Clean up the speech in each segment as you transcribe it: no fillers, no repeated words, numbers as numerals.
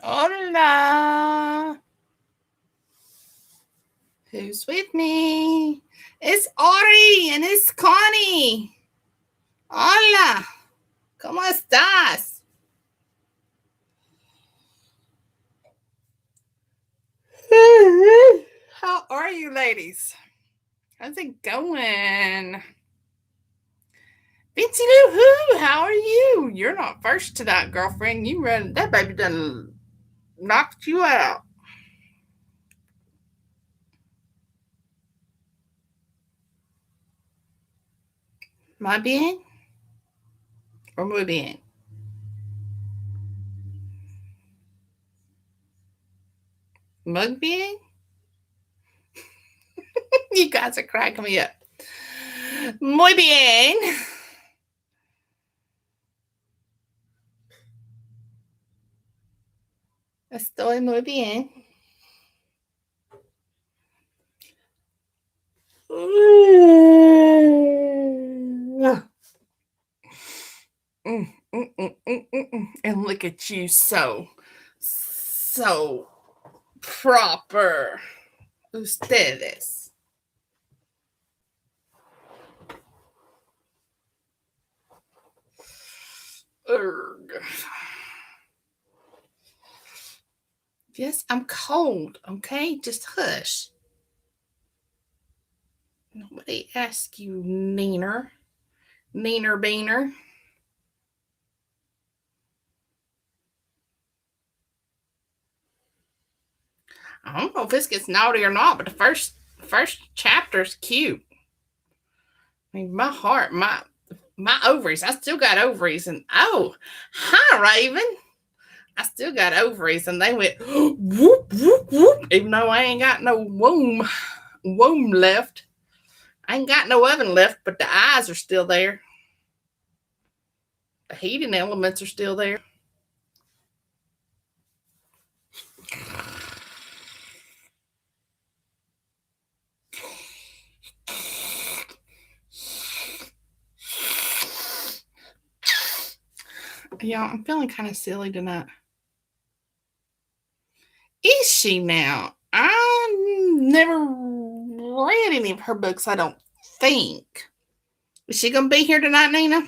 Hola. Who's with me? It's Ori and it's Connie. Hola. ¿Cómo estás? How are you, ladies? How's it going? Bitsy Lou Who, how are you? You're not first tonight, girlfriend. You run that baby done knocked you out. My bien or muy bien? Mug bien? You guys are cracking me up. Muy bien. Estoy muy bien. And look at you, so proper. Ustedes. Urgh. Yes, I'm cold, okay? Just hush. Nobody asked you, Neener. Neener Beaner. I don't know if this gets naughty or not, but the first chapter's cute. I mean, my heart, my ovaries. I still got ovaries, and oh, hi, Raven. I still got ovaries, and they went whoop whoop whoop. Even though I ain't got no womb left, I ain't got no oven left, but the eyes are still there. The heating elements are still there. Yeah, I'm feeling kind of silly tonight. Is she now? I never read any of her books, I don't think. Is she going to be here tonight, Nina?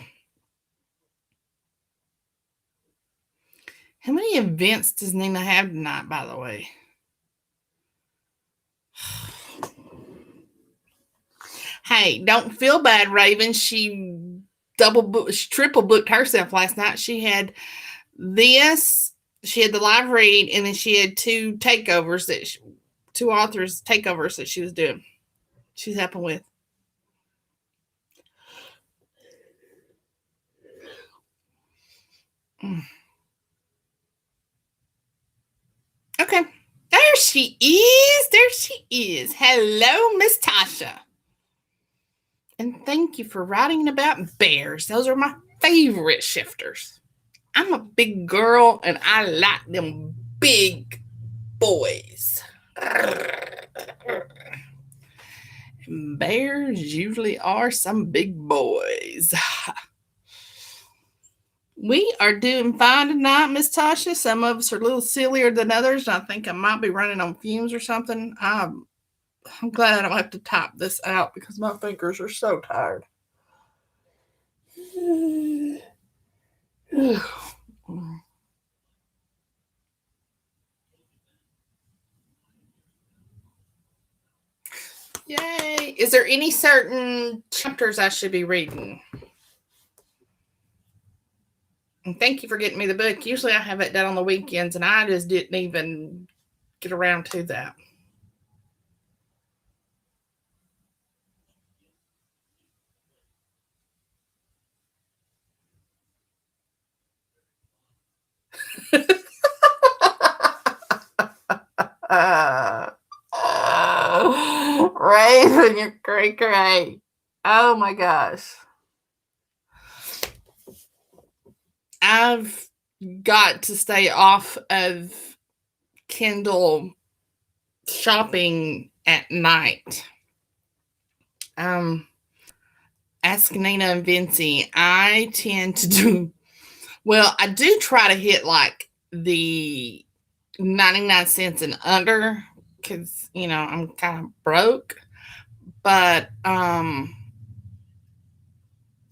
How many events does Nina have tonight, by the way? Hey, don't feel bad, Raven. She triple booked herself last night. She had this, she had the live read, and then she had two authors takeovers that she was doing. She's helping with. Mm. Okay. There she is. There she is. Hello, Miss Tasha. And thank you for writing about bears. Those are my favorite shifters. I'm a big girl and I like them big boys. Bears usually are some big boys. We are doing fine tonight, Miss Tasha. Some of us are a little sillier than others. I think I might be running on fumes or something. I'm glad I don't have to type this out because my fingers are so tired. Yay. Is there any certain chapters I should be reading? And thank you for getting me the book. Usually I have it done on the weekends and I just didn't even get around to that. Raven, you're great. Oh my gosh. I've got to stay off of Kindle shopping at night. Ask Nina and Vincy. I tend to do well. I do try to hit like the 99 cents and under because, I'm kind of broke. But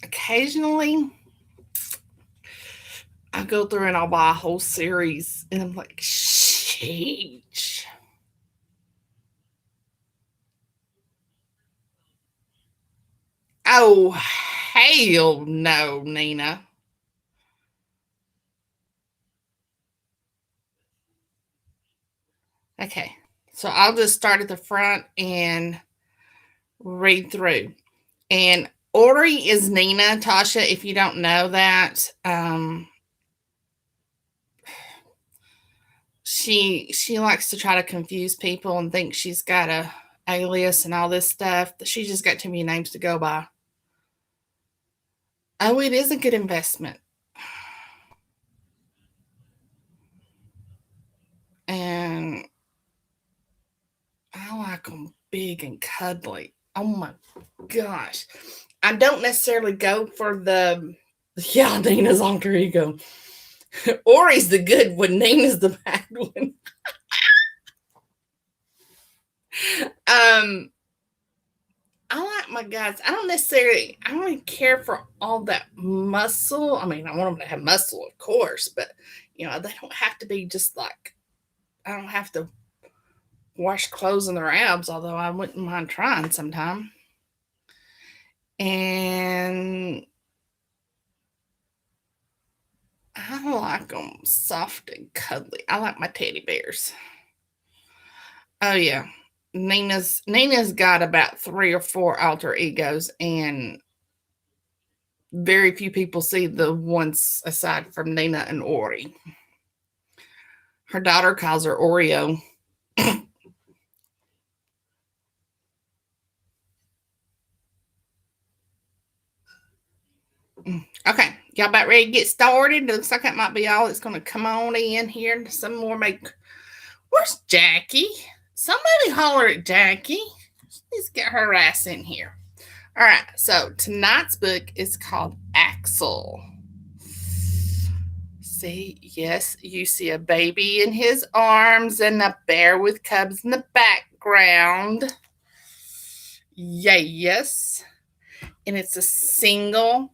occasionally I go through and I'll buy a whole series and I'm like, sheesh. Oh, hell no, Nina. Okay. So I'll just start at the front and read through. And Ori is Nina, Tasha, if you don't know that. She likes to try to confuse people and think she's got a alias and all this stuff. She just got too many names to go by. Oh, it is a good investment. And I like them big and cuddly. Oh my gosh. I don't necessarily go for the, yeah, Nina's alter ego. Ori's the good one, Nina's the bad one. um, I like my guys. I don't really care for all that muscle. I mean, I want them to have muscle, of course, but they don't have to be just like, I don't have to wash clothes in their abs, although I wouldn't mind trying sometime. And I like them soft and cuddly. I like my teddy bears. Oh yeah. Nina's got about 3 or 4 alter egos, and very few people see the ones aside from Nina and Ori. Her daughter calls her Oreo. Okay, y'all about ready to get started? It looks like that might be all that's going to come on in here. Some more make. Where's Jackie? Somebody holler at Jackie. Let's get her ass in here. All right, so tonight's book is called AxelL. See, yes, you see a baby in his arms and a bear with cubs in the background. Yes. And it's a single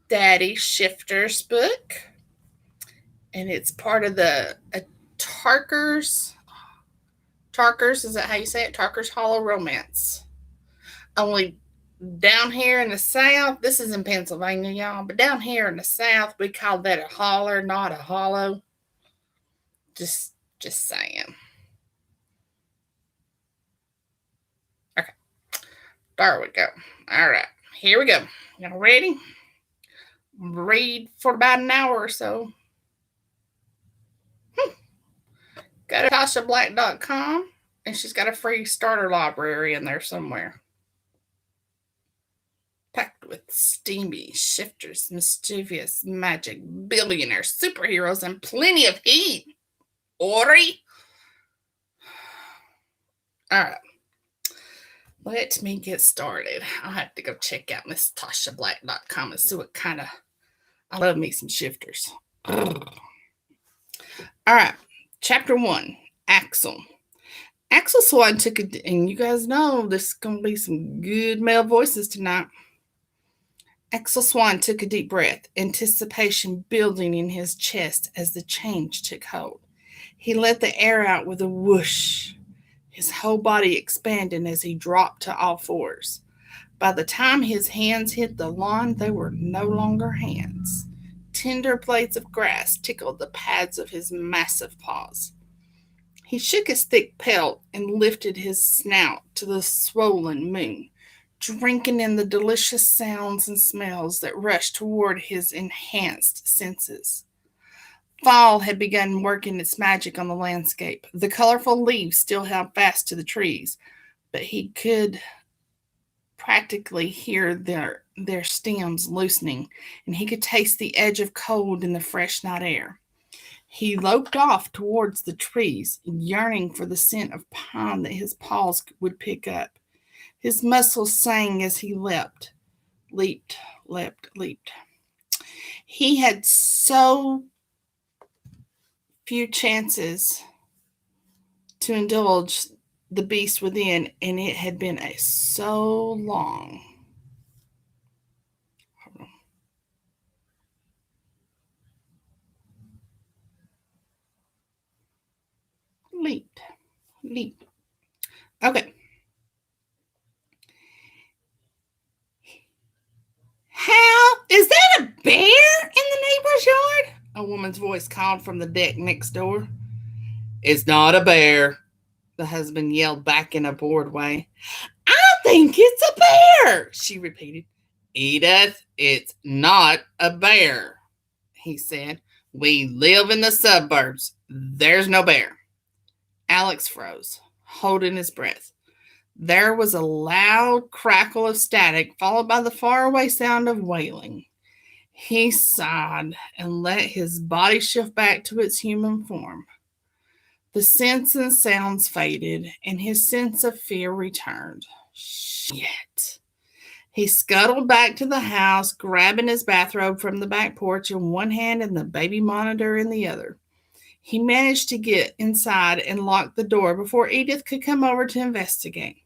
daddy shifters book. And it's part of the Tarker's. Tarker's, is that how you say it? Tarker's Hollow Romance. Only down here in the South, this is in Pennsylvania, y'all, but down here in the South, we call that a holler, not a hollow. Just saying. Okay. There we go. All right. Here we go. Y'all ready? Read for about an hour or so. Go to TashaBlack.com, and she's got a free starter library in there somewhere. Packed with steamy shifters, mischievous magic, billionaire superheroes, and plenty of heat. Ori? All right. Let me get started. I'll have to go check out MissTashaBlack.com and see what kind of. I love me some shifters. All right. Chapter 1, AxelL. Axel Swan took it, and you guys know this is going to be some good male voices tonight. Axel Swan took a deep breath, anticipation building in his chest as the change took hold. He let the air out with a whoosh. His whole body expanded as he dropped to all fours. By the time his hands hit the lawn, they were no longer hands. Tender blades of grass tickled the pads of his massive paws. He shook his thick pelt and lifted his snout to the swollen moon, drinking in the delicious sounds and smells that rushed toward his enhanced senses. Fall had begun working its magic on the landscape. The colorful leaves still held fast to the trees, but he could practically hear their stems loosening, and he could taste the edge of cold in the fresh night air. He loped off towards the trees, yearning for the scent of pine that his paws would pick up. His muscles sang as he leaped. He had so few chances to indulge the beast within, and it had been so long. Leap, leap. Okay. Hal, is that a bear in the neighbor's yard? A woman's voice called from the deck next door. It's not a bear, the husband yelled back in a bored way. I think it's a bear, she repeated. Edith, it's not a bear, he said. We live in the suburbs. There's no bear. Alex froze, holding his breath. There was a loud crackle of static, followed by the faraway sound of wailing. He sighed and let his body shift back to its human form. The scents and sounds faded, and his sense of fear returned. Shit. He scuttled back to the house, grabbing his bathrobe from the back porch in one hand and the baby monitor in the other. He managed to get inside and lock the door before Edith could come over to investigate.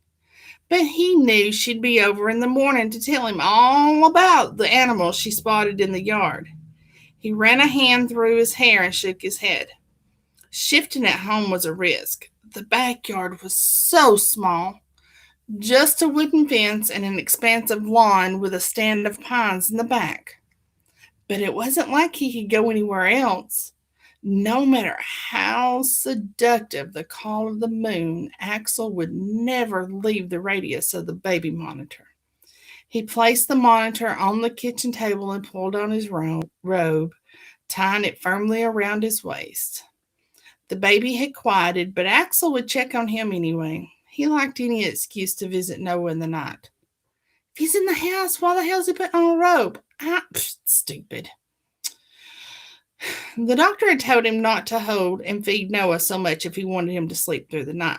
But he knew she'd be over in the morning to tell him all about the animal she spotted in the yard. He ran a hand through his hair and shook his head. Shifting at home was a risk. The backyard was so small. Just a wooden fence and an expanse of lawn with a stand of pines in the back. But it wasn't like he could go anywhere else. No matter how seductive the call of the moon, Axel would never leave the radius of the baby monitor. He placed the monitor on the kitchen table and pulled on his robe, tying it firmly around his waist. The baby had quieted, but Axel would check on him anyway. He liked any excuse to visit Noah in the night. If he's in the house, why the hell's he putting on a robe? Stupid. The doctor had told him not to hold and feed Noah so much if he wanted him to sleep through the night.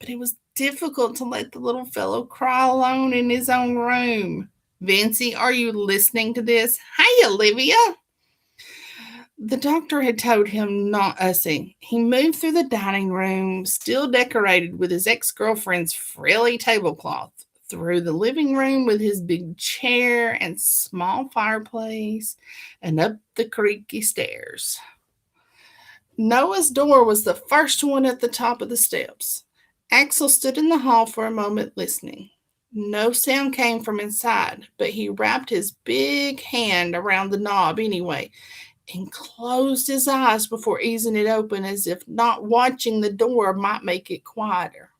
But it was difficult to let the little fellow cry alone in his own room. Vincey, are you listening to this? Hey, Olivia. The doctor had told him not ussing. He moved through the dining room, still decorated with his ex-girlfriend's frilly tablecloth, through the living room with his big chair and small fireplace, and up the creaky stairs. Noah's door was the first one at the top of the steps. Axel stood in the hall for a moment listening. No sound came from inside, but he wrapped his big hand around the knob anyway and closed his eyes before easing it open as if not watching the door might make it quieter.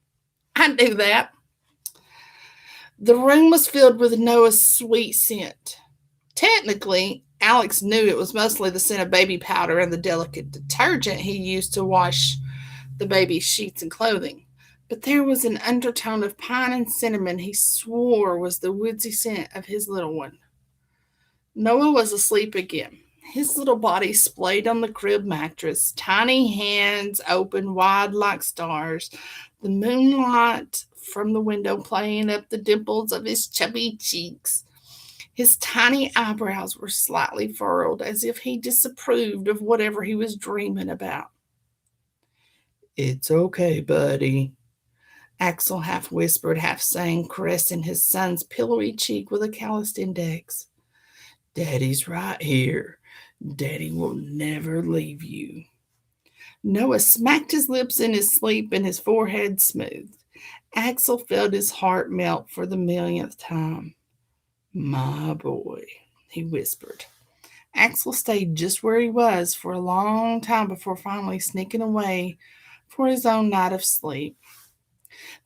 I do that. The room was filled with Noah's sweet scent. Technically, Alex knew it was mostly the scent of baby powder and the delicate detergent he used to wash the baby's sheets and clothing. But there was an undertone of pine and cinnamon he swore was the woodsy scent of his little one. Noah was asleep again. His little body splayed on the crib mattress, tiny hands open wide like stars, the moonlight from the window playing up the dimples of his chubby cheeks. His tiny eyebrows were slightly furrowed, as if he disapproved of whatever he was dreaming about. It's okay, buddy, Axel half whispered, half sang, caressing his son's pillowy cheek with a calloused index. Daddy's right here. Daddy will never leave you. Noah smacked his lips in his sleep and his forehead smoothed. Axel felt his heart melt for the millionth time. My boy, he whispered. Axel stayed just where he was for a long time before finally sneaking away for his own night of sleep.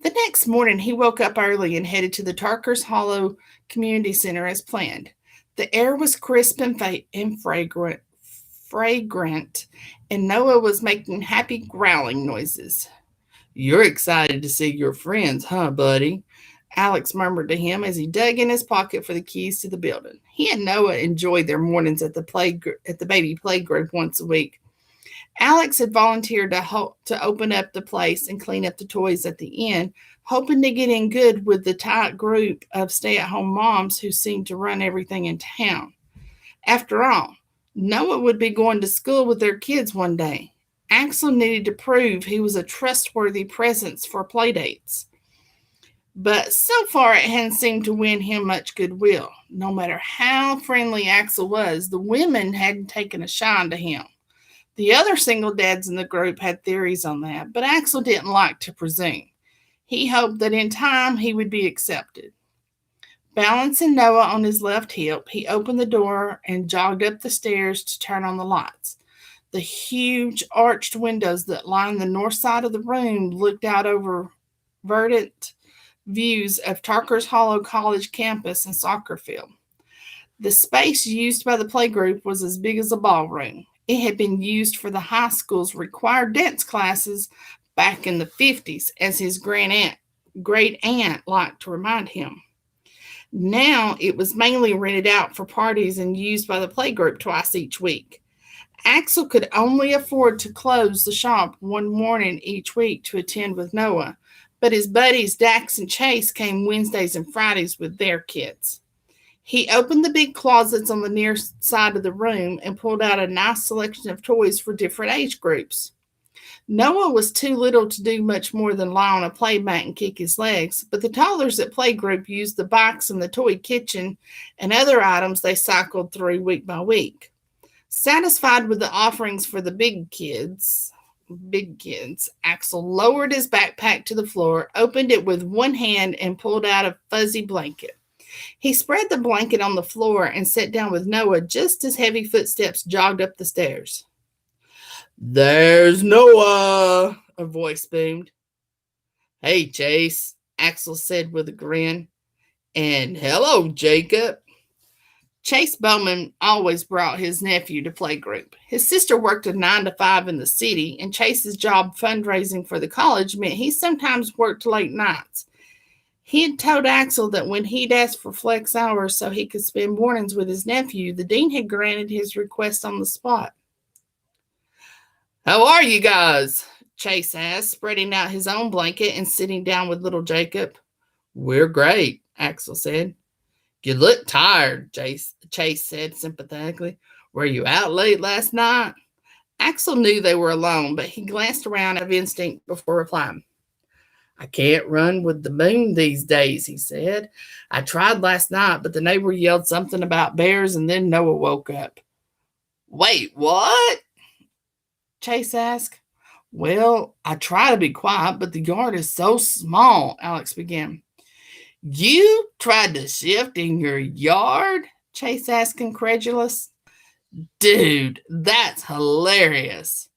The next morning, he woke up early and headed to the Tarker's Hollow Community Center as planned. The air was crisp and fragrant, and Noah was making happy growling noises. You're excited to see your friends, huh, buddy? Alex murmured to him as he dug in his pocket for the keys to the building. He and Noah enjoyed their mornings at the baby playgroup once a week. Alex had volunteered to open up the place and clean up the toys at the end, hoping to get in good with the tight group of stay-at-home moms who seemed to run everything in town. After all, Noah would be going to school with their kids one day. Axel needed to prove he was a trustworthy presence for playdates. But so far, it hadn't seemed to win him much goodwill. No matter how friendly Axel was, the women hadn't taken a shine to him. The other single dads in the group had theories on that, but Axel didn't like to presume. He hoped that in time he would be accepted. Balancing Noah on his left hip, he opened the door and jogged up the stairs to turn on the lights. The huge arched windows that lined the north side of the room looked out over verdant views of Tarker's Hollow College campus and soccer field. The space used by the playgroup was as big as a ballroom. It had been used for the high school's required dance classes back in the 50s, as his great aunt liked to remind him. Now it was mainly rented out for parties and used by the playgroup twice each week. Axel could only afford to close the shop one morning each week to attend with Noah, but his buddies Dax and Chase came Wednesdays and Fridays with their kids. He opened the big closets on the near side of the room and pulled out a nice selection of toys for different age groups. Noah was too little to do much more than lie on a playmat and kick his legs, but the toddlers at playgroup used the bikes and the toy kitchen and other items they cycled through week by week. Satisfied with the offerings for the big kids, Axel lowered his backpack to the floor, opened it with one hand, and pulled out a fuzzy blanket. He spread the blanket on the floor and sat down with Noah just as heavy footsteps jogged up the stairs. "There's Noah," a voice boomed. "Hey, Chase," Axel said with a grin. "And hello, Jacob." Chase Bowman always brought his nephew to playgroup. His sister worked a 9 to 5 in the city, and Chase's job fundraising for the college meant he sometimes worked late nights. He had told Axel that when he'd asked for flex hours so he could spend mornings with his nephew, the dean had granted his request on the spot. "How are you guys?" Chase asked, spreading out his own blanket and sitting down with little Jacob. "We're great," Axel said. "You look tired," Chase said sympathetically. "Were you out late last night?" Axel knew they were alone, but he glanced around out of instinct before replying. "I can't run with the moon these days," he said. "I tried last night, but the neighbor yelled something about bears, and then Noah woke up." "Wait, what?" Chase asked. "Well, I try to be quiet, but the yard is so small," Alex began. "You tried to shift in your yard?" Chase asked, incredulous. "Dude, that's hilarious."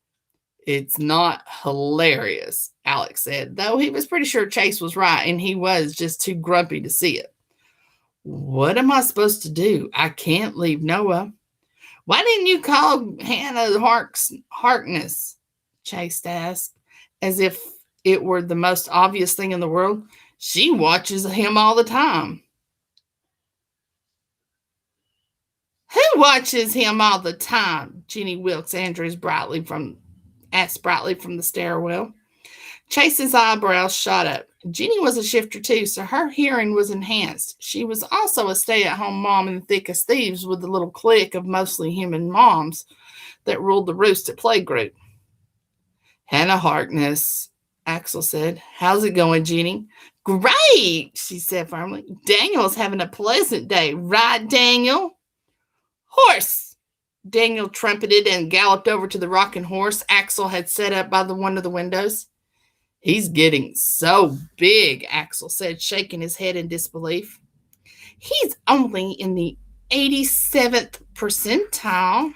"It's not hilarious," Alex said, though he was pretty sure Chase was right and he was just too grumpy to see it. "What am I supposed to do? I can't leave Noah." "Why didn't you call Hannah Harkness?" Chase asked, as if it were the most obvious thing in the world. "She watches him all the time." "Who watches him all the time?" Jenny Wilkes Andrews asked brightly from the stairwell. Chase's eyebrows shot up. Jenny was a shifter too, so her hearing was enhanced. She was also a stay-at-home mom in thick as thieves with the little clique of mostly human moms that ruled the roost at playgroup. "Hannah Harkness," Axel said. "How's it going, Jenny?" "Great," she said firmly. "Daniel's having a pleasant day, right, Daniel?" "Horse!" Daniel trumpeted and galloped over to the rocking horse Axel had set up by one of the windows. "He's getting so big," Axel said, shaking his head in disbelief. "He's only in the 87th percentile,"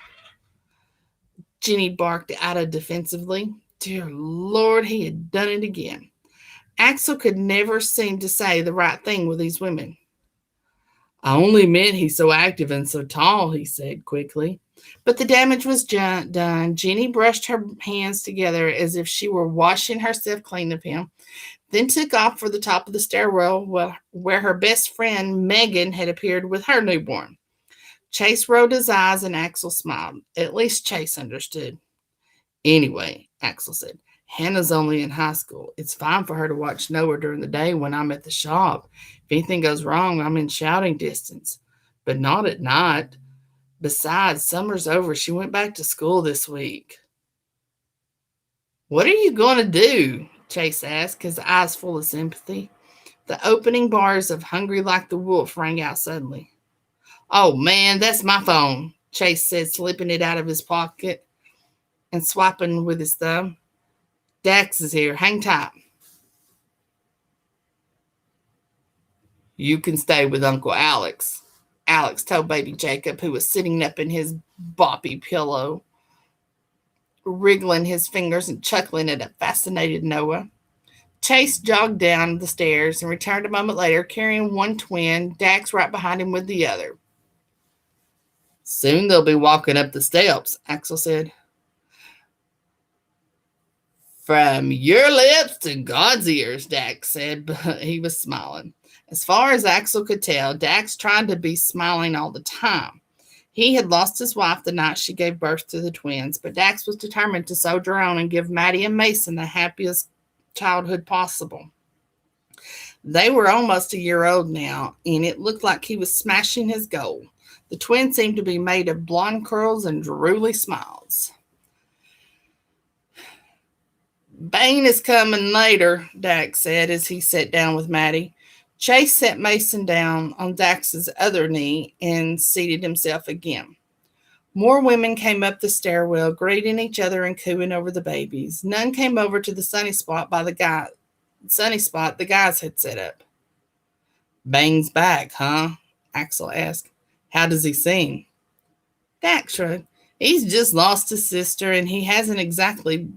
Jenny barked out defensively. Dear Lord, he had done it again. Axel could never seem to say the right thing with these women. "I only meant he's so active and so tall," he said quickly. But the damage was done. Jenny brushed her hands together as if she were washing herself clean of him, then took off for the top of the stairwell where her best friend Megan had appeared with her newborn. Chase rolled his eyes and Axel smiled. At least Chase understood. "Anyway," Axel said, "Hannah's only in high school. It's fine for her to watch Noah during the day when I'm at the shop. If anything goes wrong, I'm in shouting distance. But not at night. Besides, summer's over. She went back to school this week." What are you going to do? Chase asked, his eyes full of sympathy. The opening bars of Hungry Like the Wolf rang out suddenly. Oh man, that's my phone, Chase said, slipping it out of his pocket and swiping with his thumb. Dax is here. Hang tight. You can stay with Uncle Alex, Alex told baby Jacob, who was sitting up in his boppy pillow, wriggling his fingers and chuckling at a fascinated Noah. Chase jogged down the stairs and returned a moment later carrying one twin, Dax right behind him with the other. Soon they'll be walking up the steps, Axel said. From your lips to God's ears, Dax said, but he was smiling. As far as Axel could tell, Dax tried to be smiling all the time. He had lost his wife the night she gave birth to the twins, but Dax was determined to soldier on and give Maddie and Mason the happiest childhood possible. They were almost a year old now, and it looked like he was smashing his goal. The twins seemed to be made of blonde curls and drooly smiles. Bane is coming later, Dax said as he sat down with Maddie. Chase set Mason down on Dax's other knee and seated himself again. More women came up the stairwell, greeting each other and cooing over the babies. None came over to the sunny spot the guys had set up. Bane's back, huh? Axel asked. How does he seem? Dax shrugged. He's just lost his sister, and he wasn't exactly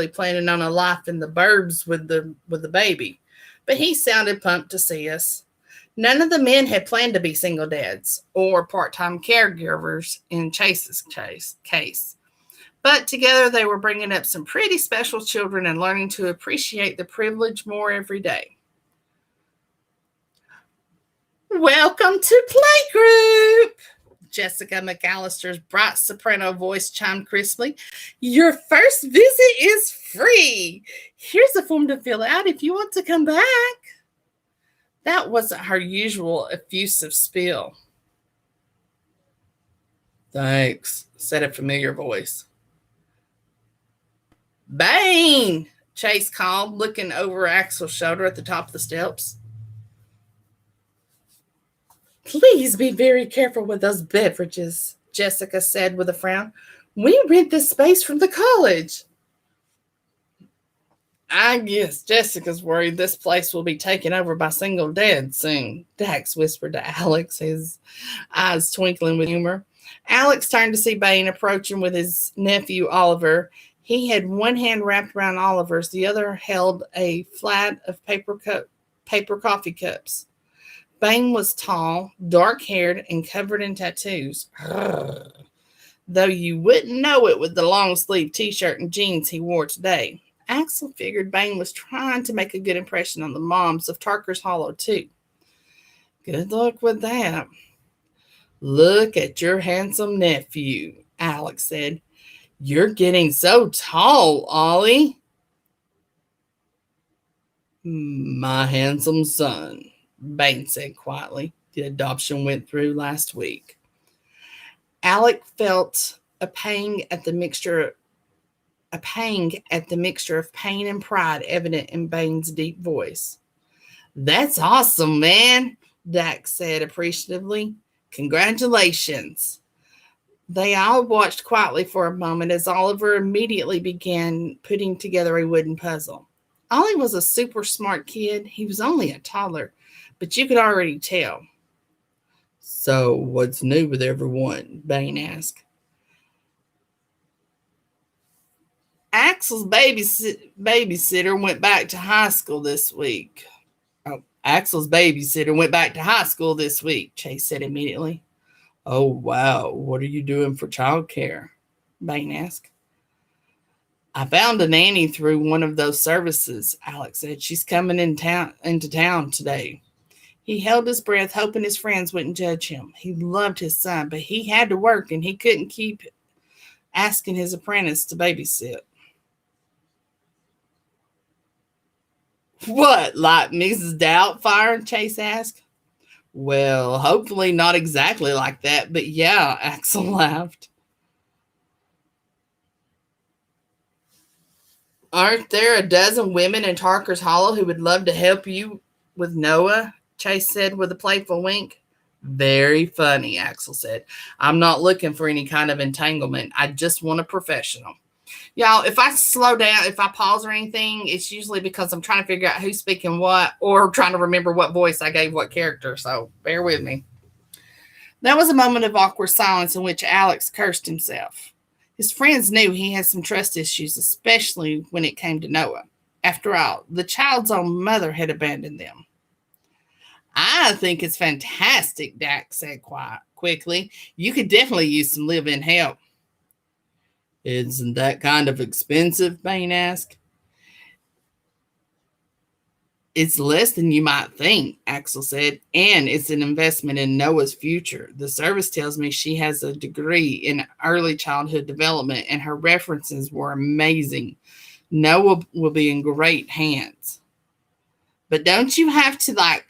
planning on a life in the burbs with the baby. But he sounded pumped to see us. None of the men had planned to be single dads or part-time caregivers in Chase's case. But together they were bringing up some pretty special children and learning to appreciate the privilege more every day. Welcome to playgroup! Jessica McAllister's bright soprano voice chimed crisply. Your first visit is free. Here's a form to fill out if you want to come back. That wasn't her usual effusive spiel. Thanks, said a familiar voice. Bane! Chase called, looking over Axel's shoulder at the top of the steps. Please be very careful with those beverages, Jessica said with a frown. We rent this space from the college. I guess Jessica's worried this place will be taken over by single dads soon, Dax whispered to Alex, his eyes twinkling with humor. Alex turned to see Bane approaching with his nephew Oliver. He had one hand wrapped around Oliver's, the other held a flat of paper coffee cups. Bane was tall, dark-haired, and covered in tattoos. Though you wouldn't know it with the long-sleeve t-shirt and jeans he wore today. Axel figured Bane was trying to make a good impression on the moms of Tarker's Hollow, too. Good luck with that. Look at your handsome nephew, Alex said. You're getting so tall, Ollie. My handsome son, Bane said quietly. The adoption went through last week. Alec felt a pang at the mixture of pain and pride evident in Bane's deep voice. That's awesome, man, Dax said appreciatively. Congratulations. They all watched quietly for a moment as Oliver immediately began putting together a wooden puzzle. Ollie was a super smart kid. He was only a toddler, but you could already tell. So, what's new with everyone? Bane asked. Axel's babysitter went back to high school this week. Axel's babysitter went back to high school this week, Chase said immediately. Oh, wow. What are you doing for childcare? Bane asked. I found a nanny through one of those services, Alex said. She's coming into town today. He held his breath, hoping his friends wouldn't judge him. He loved his son, but he had to work, and he couldn't keep asking his apprentice to babysit. What, like Mrs. Doubtfire? Chase asked. Well, hopefully not exactly like that, but yeah, Axel laughed. Aren't there a dozen women in Tarker's Hollow who would love to help you with Noah? Chase said with a playful wink. Very funny, Axel said. I'm not looking for any kind of entanglement. I just want a professional. Y'all, if I slow down, if I pause or anything, it's usually because I'm trying to figure out who's speaking what or trying to remember what voice I gave what character. So bear with me. That was a moment of awkward silence in which Alex cursed himself. His friends knew he had some trust issues, especially when it came to Noah. After all, the child's own mother had abandoned them. I think it's fantastic, Dax said quickly. You could definitely use some live in help. Isn't that kind of expensive? Bain asked. It's less than you might think, Axel said, and it's an investment in Noah's future. The service tells me she has a degree in early childhood development, and her references were amazing. Noah will be in great hands. But don't you have to,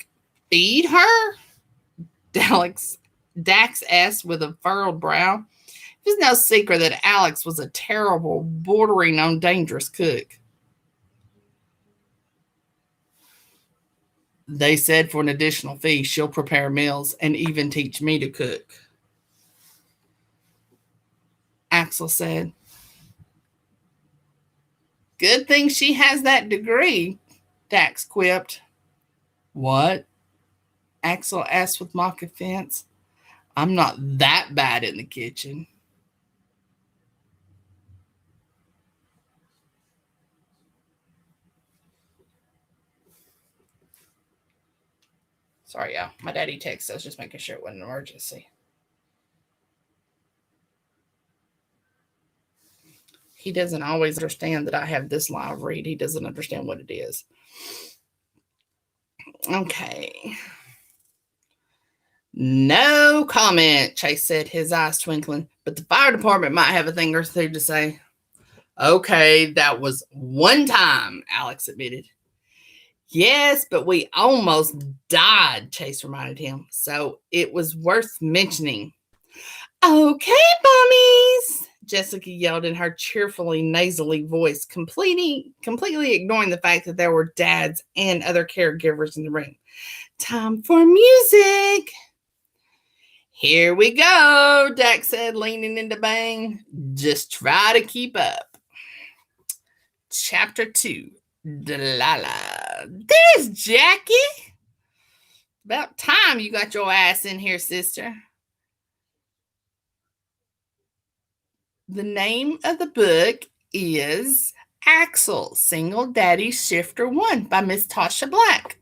feed her? Dax asked with a furrowed brow. It was no secret that Alex was a terrible, bordering on dangerous cook. They said for an additional fee, she'll prepare meals and even teach me to cook. Axel said. Good thing she has that degree, Dax quipped. What? Axel asked with mock offense. I'm not that bad in the kitchen. Sorry, y'all. My daddy texted us just making sure it wasn't an emergency. He doesn't always understand that I have this live read. He doesn't understand what it is. Okay. No comment, Chase said, his eyes twinkling. But the fire department might have a thing or two to say. Okay, that was one time, Alex admitted. Yes, but we almost died, Chase reminded him. So it was worth mentioning. Okay, bummies, Jessica yelled in her cheerfully nasally voice, completely ignoring the fact that there were dads and other caregivers in the room. Time for music. Here we go, Dax said, leaning into Bang. Just try to keep up. Chapter 2, Delilah. There's Jackie. About time you got your ass in here, sister. The name of the book is AxelL, Single Daddy Shifter 1 by Miss Tasha Black.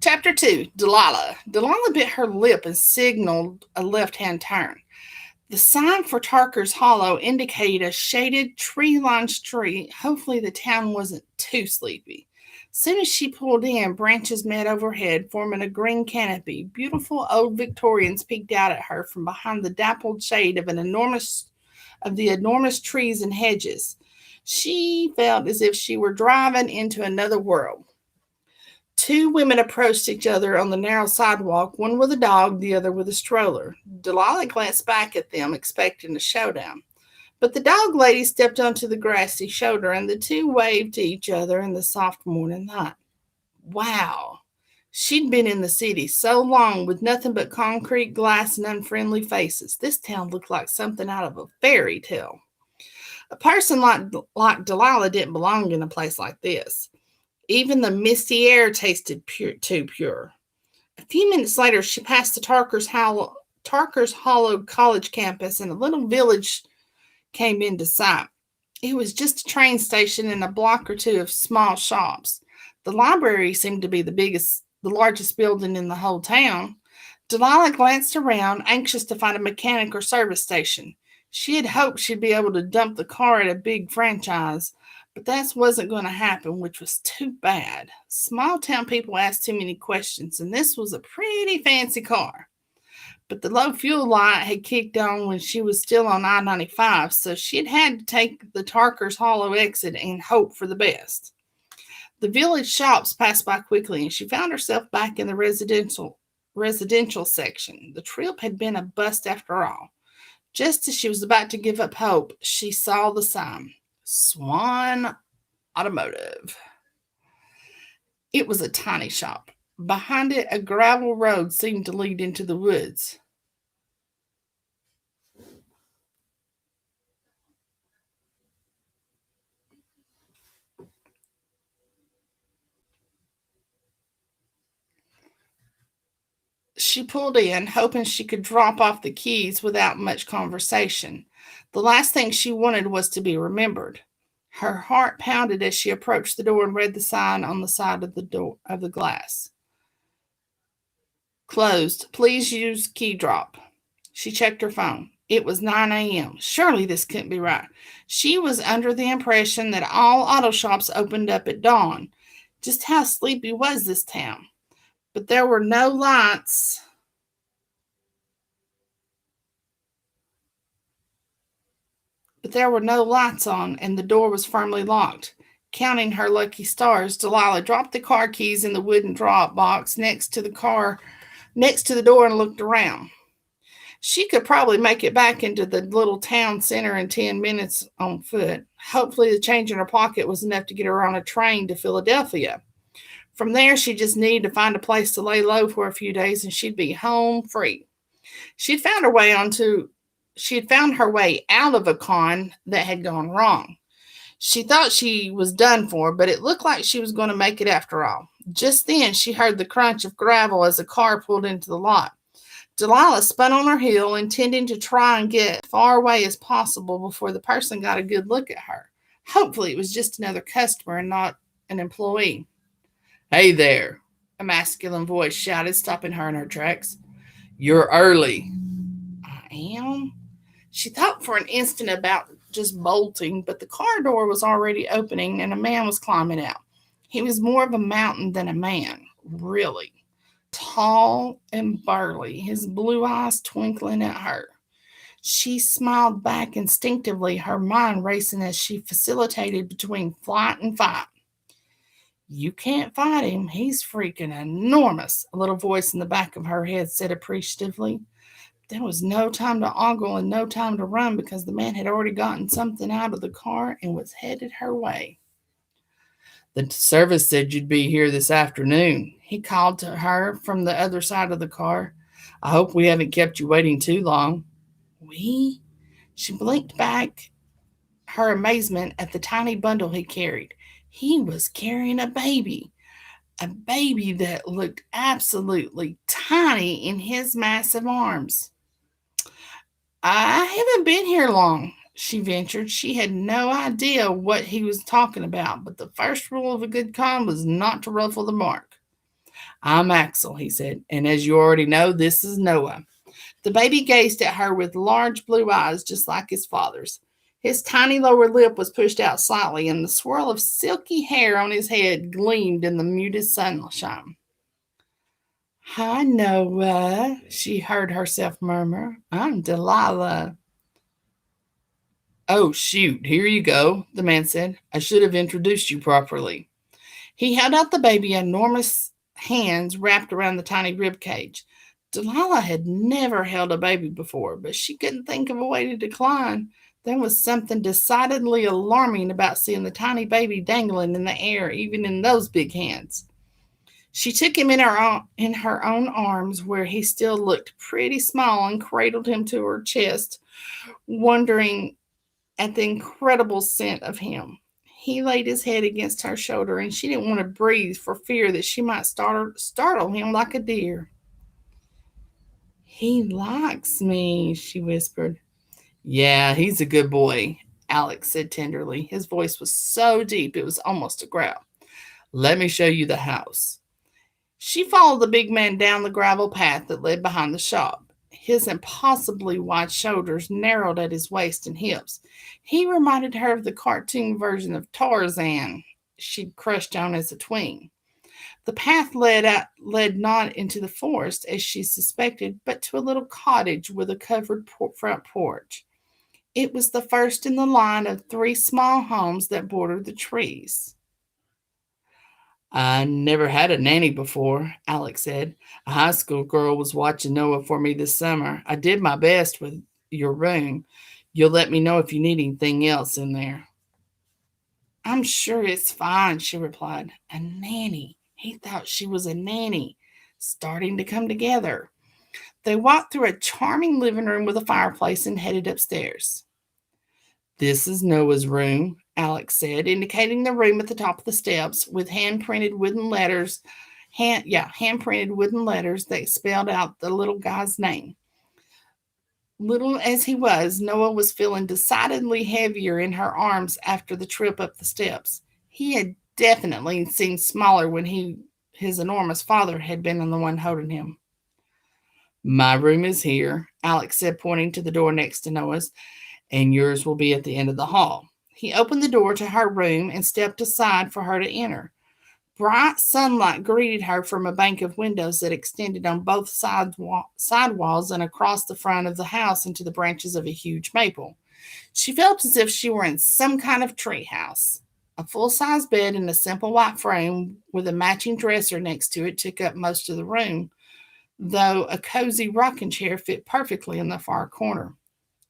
Chapter 2, Delilah. Delilah bit her lip and signaled a left-hand turn. The sign for Tarker's Hollow indicated a shaded, tree-lined street. Hopefully the town wasn't too sleepy. Soon as she pulled in, branches met overhead, forming a green canopy. Beautiful old Victorians peeked out at her from behind the dappled shade of the enormous trees and hedges. She felt as if she were driving into another world. Two women approached each other on the narrow sidewalk, one with a dog, the other with a stroller. Delilah glanced back at them, expecting a showdown. But the dog lady stepped onto the grassy shoulder, and the two waved to each other in the soft morning light. Wow. She'd been in the city so long with nothing but concrete, glass, and unfriendly faces. This town looked like something out of a fairy tale. A person like Delilah didn't belong in a place like this. Even the misty air tasted too pure. A few minutes later, she passed the Tarker's Hollow College campus, and a little village came into sight. It was just a train station and a block or two of small shops. The library seemed to be the largest building in the whole town. Delilah glanced around, anxious to find a mechanic or service station. She had hoped she'd be able to dump the car at a big franchise, but that wasn't going to happen, which was too bad. Small town people asked too many questions, and this was a pretty fancy car. But the low fuel light had kicked on when she was still on I-95, so she had to take the Tarker's Hollow exit and hope for the best. The village shops passed by quickly, and she found herself back in the residential section. The trip had been a bust after all. Just as she was about to give up hope, she saw the sign Swan Automotive. It was a tiny shop. Behind it, a gravel road seemed to lead into the woods. She pulled in, hoping she could drop off the keys without much conversation. The last thing she wanted was to be remembered. Her heart pounded as she approached the door and read the sign on the side of the door of the glass. Closed. Please use key drop. She checked her phone. It was 9 a.m. Surely this couldn't be right. She was under the impression that all auto shops opened up at dawn. Just how sleepy was this town? But there were no lights. But there were no lights on, and the door was firmly locked. Counting her lucky stars, Delilah dropped the car keys in the wooden drop box next to the door and looked around. She could probably make it back into the little town center in 10 minutes on foot. Hopefully, the change in her pocket was enough to get her on a train to Philadelphia. From there, she just needed to find a place to lay low for a few days and she'd be home free. She'd found her way onto she had found her way out of a con that had gone wrong. She thought she was done for, but it looked like she was going to make it after all. Just then, she heard the crunch of gravel as a car pulled into the lot. Delilah spun on her heel, intending to try and get as far away as possible before the person got a good look at her. Hopefully, it was just another customer and not an employee. Hey there, a masculine voice shouted, stopping her in her tracks. You're early. I am? She thought for an instant about just bolting, but the car door was already opening and a man was climbing out. He was more of a mountain than a man, really. Tall and burly, his blue eyes twinkling at her. She smiled back instinctively, her mind racing as she facilitated between flight and fight. You can't fight him. He's freaking enormous, a little voice in the back of her head said appreciatively. There was no time to ogle and no time to run because the man had already gotten something out of the car and was headed her way. The service said you'd be here this afternoon. He called to her from the other side of the car. I hope we haven't kept you waiting too long. We? She blinked back her amazement at the tiny bundle he carried. He was carrying a baby that looked absolutely tiny in his massive arms. I haven't been here long, she ventured. She had no idea what he was talking about, but the first rule of a good con was not to ruffle the mark. I'm Axel, he said, and as you already know, this is Noah. The baby gazed at her with large blue eyes, just like his father's. His tiny lower lip was pushed out slightly, and the swirl of silky hair on his head gleamed in the muted sunshine. Hi, Noah, she heard herself murmur. I'm Delilah. Oh, shoot, here you go, the man said. I should have introduced you properly. He held out the baby, enormous hands wrapped around the tiny rib cage. Delilah had never held a baby before, but she couldn't think of a way to decline. There was something decidedly alarming about seeing the tiny baby dangling in the air, even in those big hands. She took him in her own arms, where he still looked pretty small, and cradled him to her chest, wondering at the incredible scent of him. He laid his head against her shoulder, and she didn't want to breathe for fear that she might startle him like a deer. He likes me, she whispered. Yeah, he's a good boy, Alex said tenderly. His voice was so deep it was almost a growl. Let me show you the house. She followed the big man down the gravel path that led behind the shop. His impossibly wide shoulders narrowed at his waist and hips. He reminded her of the cartoon version of Tarzan she'd crushed on as a tween. The path led not into the forest, as she suspected, but to a little cottage with a covered front porch. It was the first in the line of 3 small homes that bordered the trees. I never had a nanny before, Alex said. A high school girl was watching Noah for me this summer. I did my best with your room. You'll let me know if you need anything else in there. I'm sure it's fine, she replied. A nanny. He thought she was a nanny. Starting to come together. They walked through a charming living room with a fireplace and headed upstairs. This is Noah's room, Alex said, indicating the room at the top of the steps with hand-printed wooden letters. Hand-printed wooden letters that spelled out the little guy's name. Little as he was, Noah was feeling decidedly heavier in her arms after the trip up the steps. He had definitely seemed smaller when his enormous father had been the one holding him. My room is here, Alex said, pointing to the door next to Noah's, and yours will be at the end of the hall. He opened the door to her room and stepped aside for her to enter. Bright sunlight greeted her from a bank of windows that extended on both side walls and across the front of the house into the branches of a huge maple. She felt as if she were in some kind of tree house. A full-size bed in a simple white frame with a matching dresser next to it took up most of the room, though a cozy rocking chair fit perfectly in the far corner.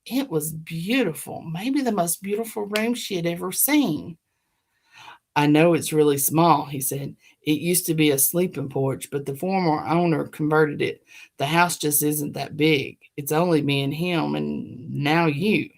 It was beautiful, maybe the most beautiful room she had ever seen. I know it's really small, he said. It used to be a sleeping porch, but the former owner converted it. The house just isn't that big. It's only me and him, and now you.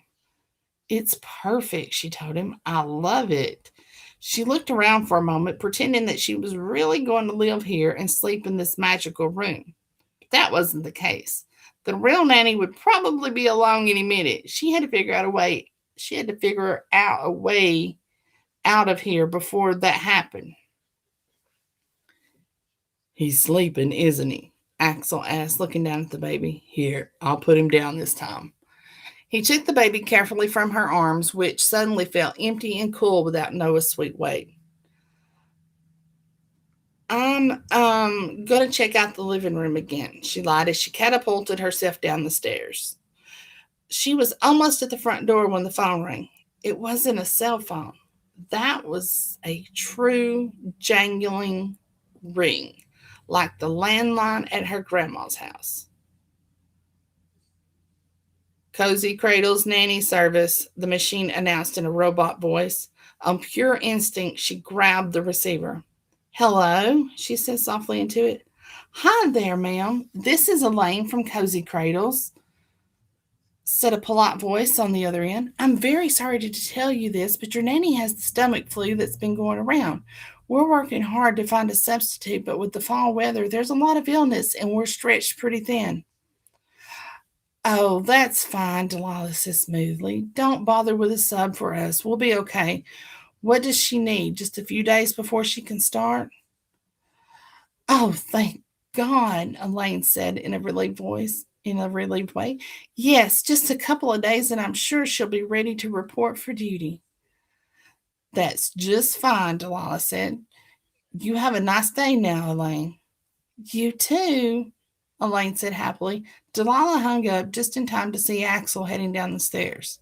It's perfect, she told him. I love it. She looked around for a moment, pretending that she was really going to live here and sleep in this magical room. But that wasn't the case. The real nanny would probably be along any minute. She had to figure out a way. She had to figure out a way out of here before that happened. He's sleeping, isn't he? Axel asked, looking down at the baby. Here, I'll put him down this time. He took the baby carefully from her arms, which suddenly felt empty and cool without Noah's sweet weight. I'm gonna check out the living room again, she lied as she catapulted herself down the stairs. She was almost at the front door when the phone rang. It wasn't a cell phone. That was a true jangling ring, like the landline at her grandma's house. Cozy Cradle's nanny service, the machine announced in a robot voice. On pure instinct, she grabbed the receiver. Hello, she said softly into it. Hi there, ma'am. This is Elaine from Cozy Cradles, said a polite voice on the other end. I'm very sorry to tell you this, but your nanny has the stomach flu that's been going around. We're working hard to find a substitute, but with the fall weather, there's a lot of illness and we're stretched pretty thin. Oh, that's fine, Delilah said smoothly. Don't bother with a sub for us. We'll be okay. What does she need? Just a few days before she can start? Oh, thank God, Elaine said in a relieved way. Yes, just a couple of days and I'm sure she'll be ready to report for duty. That's just fine, Delilah said. You have a nice day now, Elaine. You too, Elaine said happily. Delilah hung up just in time to see Axel heading down the stairs.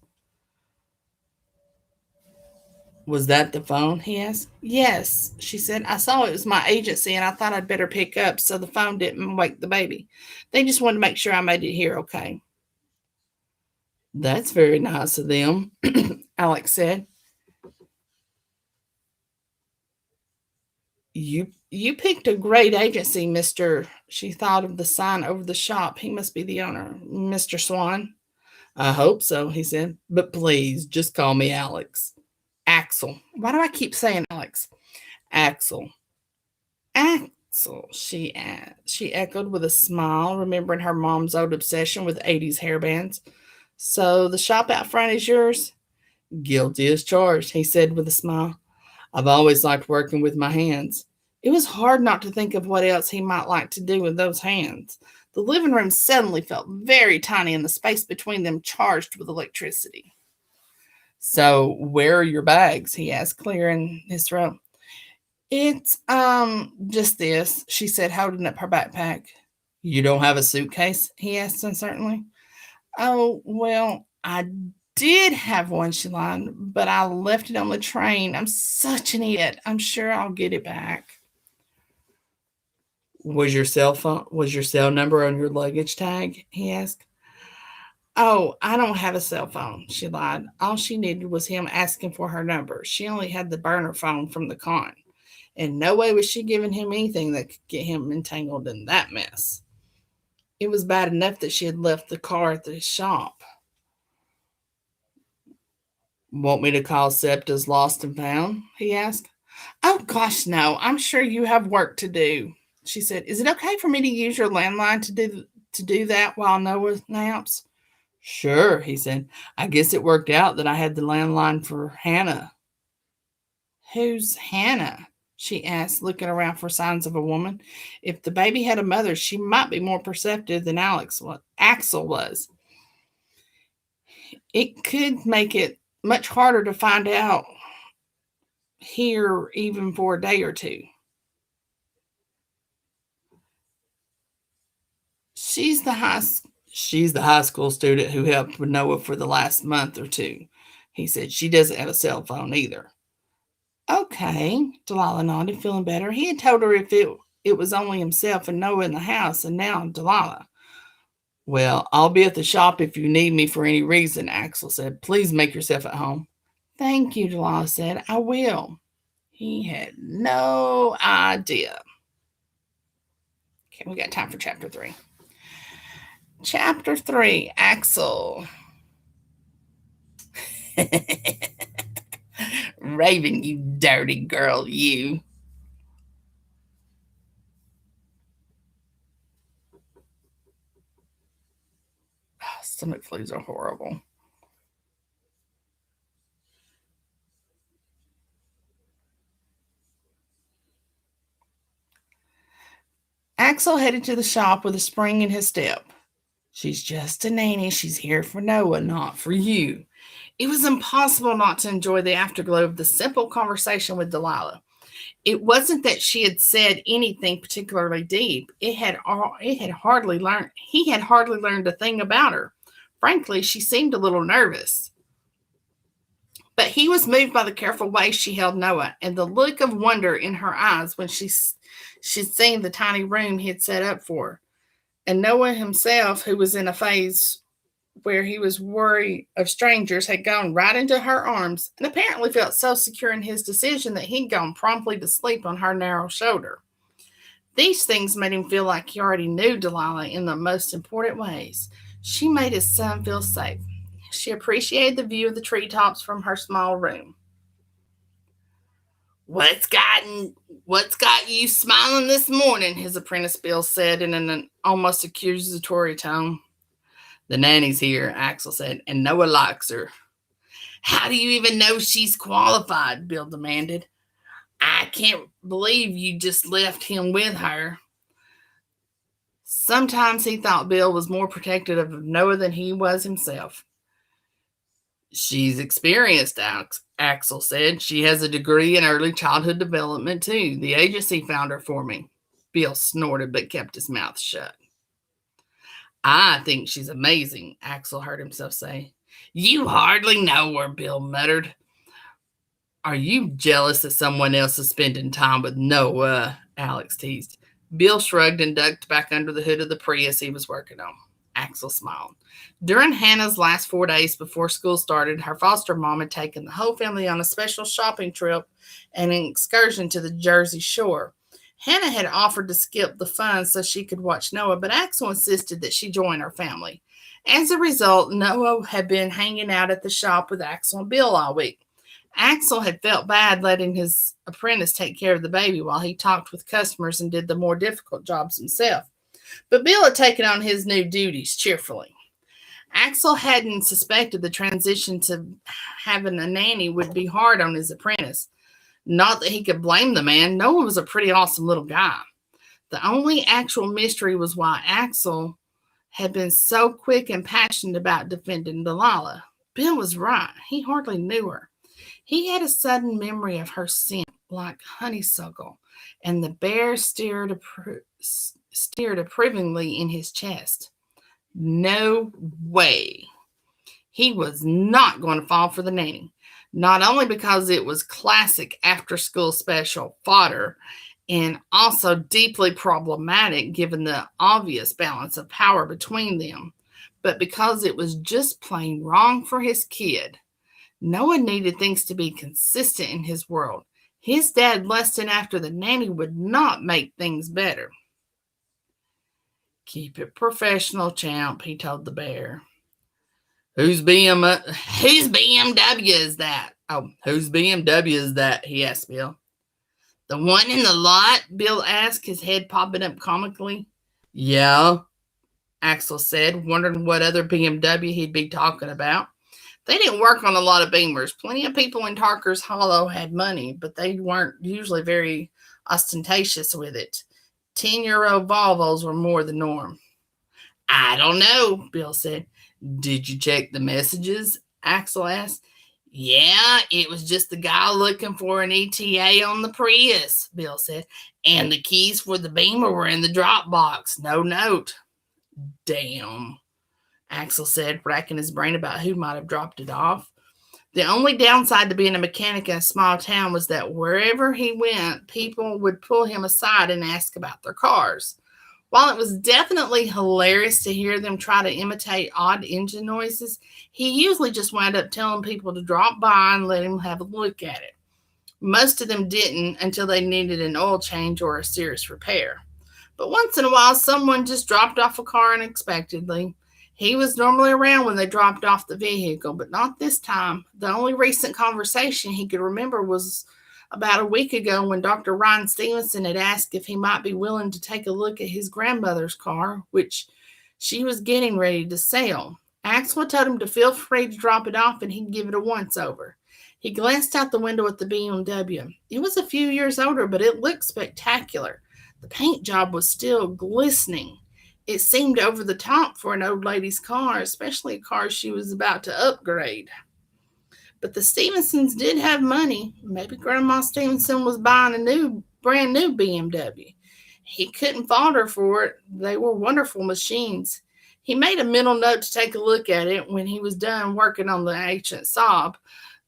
Was that the phone? He asked. Yes, she said. I saw it was my agency and I thought I'd better pick up so the phone didn't wake the baby. They just wanted to make sure I made it here okay. That's very nice of them, Alex said. You picked a great agency, Mr. She thought of the sign over the shop. He must be the owner, Mr. Swan. I hope so, he said. But please, just call me Alex. Axel. Why do I keep saying Alex? Axel. Axel, she echoed with a smile, remembering her mom's old obsession with 80s hairbands. So the shop out front is yours? Guilty as charged, he said with a smile. I've always liked working with my hands. It was hard not to think of what else he might like to do with those hands. The living room suddenly felt very tiny and the space between them charged with electricity. So, where are your bags? He asked, clearing his throat. It's just this, she said, holding up her backpack. You don't have a suitcase? He asked uncertainly. Oh, well, I did have one, she lied, but I left it on the train. I'm such an idiot. I'm sure I'll get it back. Was your cell number on your luggage tag? He asked. Oh, I don't have a cell phone, she lied. All she needed was him asking for her number. She only had the burner phone from the con, and no way was she giving him anything that could get him entangled in that mess. It was bad enough that she had left the car at the shop. Want me to call Septa's Lost and Found? He asked. Oh, gosh, no. I'm sure you have work to do, she said. Is it okay for me to use your landline to do that while Noah naps? Sure, he said. I guess it worked out that I had the landline for Hannah. Who's Hannah? She asked, looking around for signs of a woman. If the baby had a mother, she might be more perceptive than Axel was. It could make it much harder to find out here even for a day or two. She's the high she's the high school student who helped with Noah for the last month or two. He said she doesn't have a cell phone either. Okay, Delilah nodded, feeling better. He had told her if it was only himself and Noah in the house, and now Delilah. Well, I'll be at the shop if you need me for any reason, Axel said. Please make yourself at home. Thank you, Delilah said. I will. He had no idea. Okay, we got time for chapter 3. Chapter 3, Axel. Raven, you dirty girl, you. Stomach flus are horrible. Axel headed to the shop with a spring in his step. She's just a nanny. She's here for Noah, not for you. It was impossible not to enjoy the afterglow of the simple conversation with Delilah. It wasn't that she had said anything particularly deep. He had hardly learned a thing about her. Frankly, she seemed a little nervous. But he was moved by the careful way she held Noah and the look of wonder in her eyes when she'd seen the tiny room he had set up for her. And Noah himself, who was in a phase where he was worried of strangers, had gone right into her arms and apparently felt so secure in his decision that he'd gone promptly to sleep on her narrow shoulder. These things made him feel like he already knew Delilah in the most important ways. She made his son feel safe. She appreciated the view of the treetops from her small room. What's got you smiling this morning? His apprentice Bill said in an almost accusatory tone. The nanny's here, Axel said, and Noah likes her. How do you even know she's qualified? Bill demanded. I can't believe you just left him with her. Sometimes he thought Bill was more protective of Noah than he was himself. She's experienced, Axel said. She has a degree in early childhood development, too. The agency found her for me. Bill snorted but kept his mouth shut. I think she's amazing, Axel heard himself say. You hardly know her, Bill muttered. Are you jealous that someone else is spending time with Noah? Alex teased. Bill shrugged and ducked back under the hood of the Prius he was working on. Axel smiled. During Hannah's last 4 days before school started, her foster mom had taken the whole family on a special shopping trip and an excursion to the Jersey Shore. Hannah had offered to skip the fun so she could watch Noah, but Axel insisted that she join her family. As a result, Noah had been hanging out at the shop with Axel and Bill all week. Axel had felt bad letting his apprentice take care of the baby while he talked with customers and did the more difficult jobs himself. But Bill had taken on his new duties cheerfully. Axel hadn't suspected the transition to having a nanny would be hard on his apprentice. Not that he could blame the man. Noah was a pretty awesome little guy. The only actual mystery was why Axel had been so quick and passionate about defending Delilah. Bill was right. He hardly knew her. He had a sudden memory of her scent like honeysuckle, and the bear stared approvingly in his chest. No way. He was not going to fall for the nanny. Not only because it was classic after-school special fodder, and also deeply problematic given the obvious balance of power between them, but because it was just plain wrong for his kid. Noah needed things to be consistent in his world. His dad lusting after the nanny would not make things better. Keep it professional, champ, he told the bear. Whose BMW is that? Oh, whose BMW is that? He asked Bill. The one in the lot? Bill asked, his head popping up comically. Yeah, Axel said, wondering what other BMW he'd be talking about. They didn't work on a lot of Beamers. Plenty of people in Tarker's Hollow had money, but they weren't usually very ostentatious with it. 10-year-old Volvos were more the norm. I don't know, Bill said. Did you check the messages? Axel asked. Yeah, it was just the guy looking for an ETA on the Prius, Bill said. And the keys for the Beamer were in the drop box. No note. Damn, Axel said, racking his brain about who might have dropped it off. The only downside to being a mechanic in a small town was that wherever he went, people would pull him aside and ask about their cars. While it was definitely hilarious to hear them try to imitate odd engine noises, he usually just wound up telling people to drop by and let him have a look at it. Most of them didn't until they needed an oil change or a serious repair. But once in a while, someone just dropped off a car unexpectedly. He was normally around when they dropped off the vehicle, but not this time. The only recent conversation he could remember was about a week ago when Dr. Ryan Stevenson had asked if he might be willing to take a look at his grandmother's car, which she was getting ready to sell. Axel told him to feel free to drop it off and he'd give it a once-over. He glanced out the window at the BMW. It was a few years older, but it looked spectacular. The paint job was still glistening. It seemed over the top for an old lady's car, especially a car she was about to upgrade. But the Stevensons did have money. Maybe Grandma Stevenson was buying a brand new BMW. He couldn't fault her for it. They were wonderful machines. He made a mental note to take a look at it when he was done working on the ancient Saab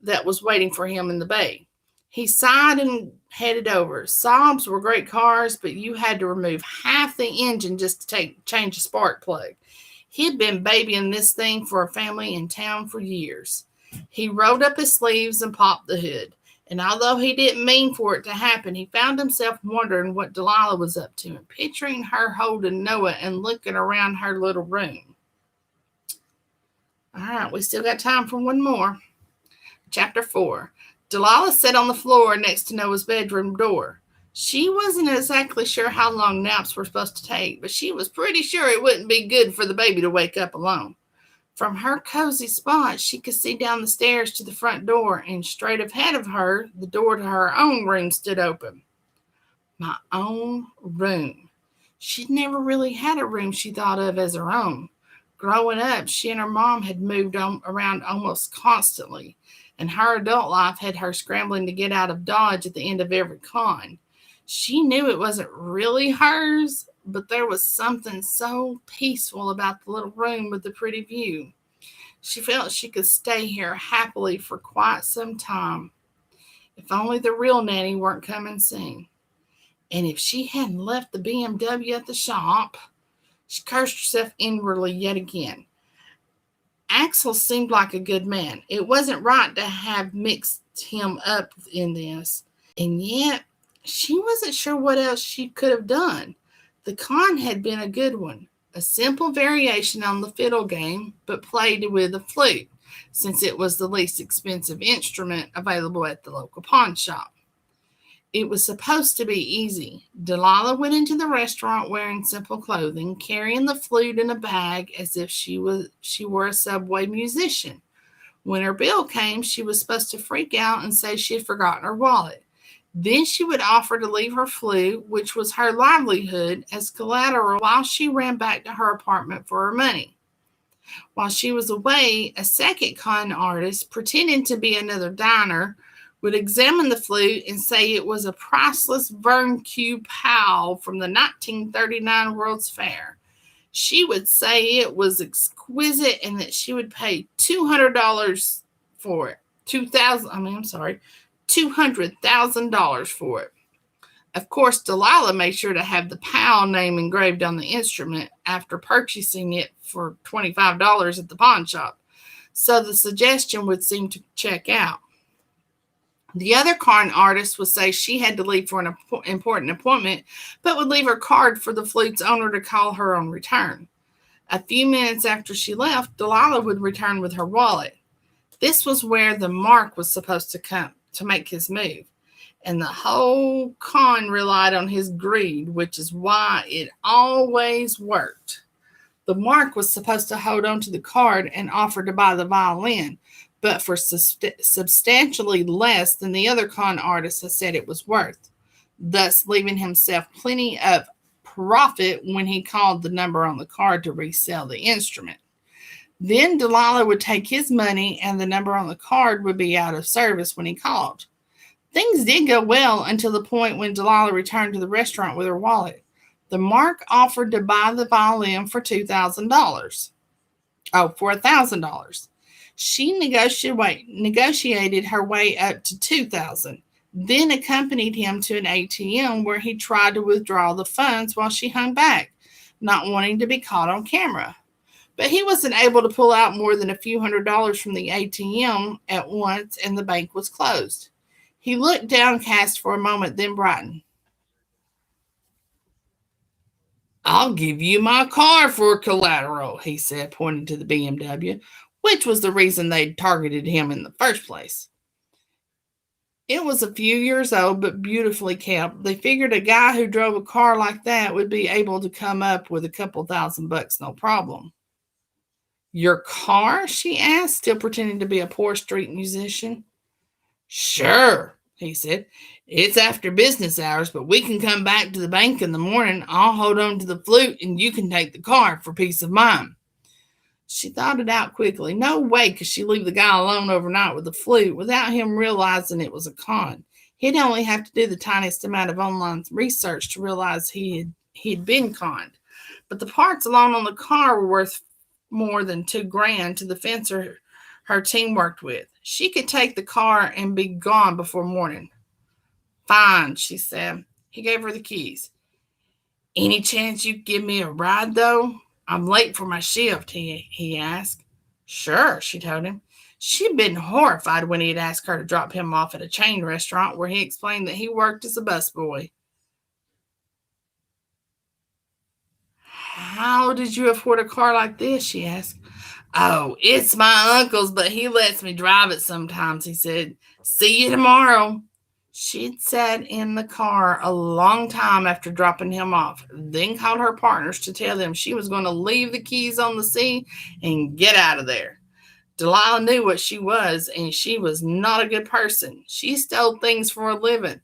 that was waiting for him in the bay. He sighed and headed over. Saabs were great cars, but you had to remove half the engine just to change a spark plug. He'd been babying this thing for a family in town for years. He rolled up his sleeves and popped the hood. And although he didn't mean for it to happen, he found himself wondering what Delilah was up to and picturing her holding Noah and looking around her little room. All right, we still got time for one more. Chapter 4. Delilah sat on the floor next to Noah's bedroom door. She wasn't exactly sure how long naps were supposed to take, but she was pretty sure it wouldn't be good for the baby to wake up alone. From her cozy spot, she could see down the stairs to the front door, and straight ahead of her, the door to her own room stood open. My own room. She'd never really had a room she thought of as her own. Growing up, she and her mom had moved around almost constantly, and her adult life had her scrambling to get out of Dodge at the end of every con. She knew it wasn't really hers, but there was something so peaceful about the little room with the pretty view. She felt she could stay here happily for quite some time. If only the real nanny weren't coming soon. And if she hadn't left the BMW at the shop, she cursed herself inwardly yet again. Axel seemed like a good man. It wasn't right to have mixed him up in this. And yet, she wasn't sure what else she could have done. The con had been a good one, a simple variation on the fiddle game, but played with a flute, since it was the least expensive instrument available at the local pawn shop. It was supposed to be easy. Delilah went into the restaurant wearing simple clothing, carrying the flute in a bag as if she were a subway musician. When her bill came, she was supposed to freak out and say she had forgotten her wallet. Then she would offer to leave her flute, which was her livelihood, as collateral while she ran back to her apartment for her money. While she was away, a second con artist, pretending to be another diner, would examine the flute and say it was a priceless Vern Q. Powell from the 1939 World's Fair. She would say it was exquisite and that she would pay $200 for it. $200,000 for it. Of course, Delilah made sure to have the Powell name engraved on the instrument after purchasing it for $25 at the pawn shop, so the suggestion would seem to check out. The other con artist would say she had to leave for an important appointment, but would leave her card for the flute's owner to call her on return. A few minutes after she left, Delilah would return with her wallet. This was where the Mark was supposed to come to make his move, and the whole con relied on his greed, which is why it always worked. The Mark was supposed to hold on to the card and offer to buy the violin, but for substantially less than the other con artists had said it was worth, thus leaving himself plenty of profit when he called the number on the card to resell the instrument. Then Delilah would take his money and the number on the card would be out of service when he called. Things did go well until the point when Delilah returned to the restaurant with her wallet. The Mark offered to buy the violin for $2,000. Oh, for $1,000. She negotiated her way up to $2,000, then accompanied him to an ATM where he tried to withdraw the funds while she hung back, not wanting to be caught on camera. But he wasn't able to pull out more than a few $100s from the ATM at once, and the bank was closed. He looked downcast for a moment, then brightened. "I'll give you my car for collateral," he said, pointing to the BMW, which was the reason they'd targeted him in the first place. It was a few years old, but beautifully kept. They figured a guy who drove a car like that would be able to come up with a couple $1,000 no problem. "Your car?" she asked, still pretending to be a poor street musician. "Sure," he said. "It's after business hours, but we can come back to the bank in the morning. I'll hold on to the flute and you can take the car for peace of mind." She thought it out quickly. No way could she leave the guy alone overnight with the flute without him realizing it was a con. He'd only have to do the tiniest amount of online research to realize he'd been conned. But the parts alone on the car were worth more than $2,000 to the fencer her team worked with. She could take the car and be gone before morning. "Fine," she said. He gave her the keys. "Any chance you could give me a ride, though? I'm late for my shift," he asked. "Sure," she told him. She'd been horrified when he had asked her to drop him off at a chain restaurant where he explained that he worked as a busboy. "How did you afford a car like this?" she asked. "Oh, it's my uncle's, but he lets me drive it sometimes," he said. "See you tomorrow." She'd sat in the car a long time after dropping him off, then called her partners to tell them she was going to leave the keys on the seat and get out of there. Delilah knew what she was, and she was not a good person. She stole things for a living,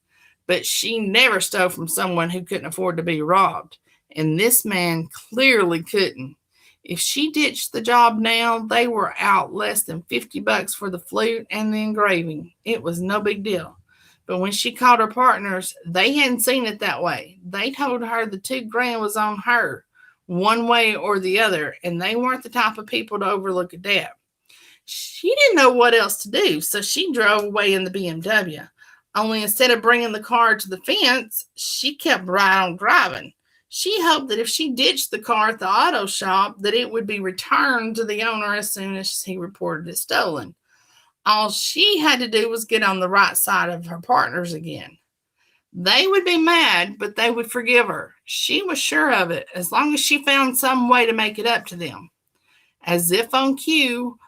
but she never stole from someone who couldn't afford to be robbed. And this man clearly couldn't. If she ditched the job now, they were out less than $50 for the flute and the engraving. It was no big deal. But when she called her partners, they hadn't seen it that way. They told her the $2,000 was on her, one way or the other, and they weren't the type of people to overlook a debt. She didn't know what else to do, so she drove away in the BMW. Only instead of bringing the car to the fence, she kept right on driving. She hoped that if she ditched the car at the auto shop, that it would be returned to the owner as soon as he reported it stolen. All she had to do was get on the right side of her partners again. They would be mad, but they would forgive her. She was sure of it, as long as she found some way to make it up to them. As if on cue,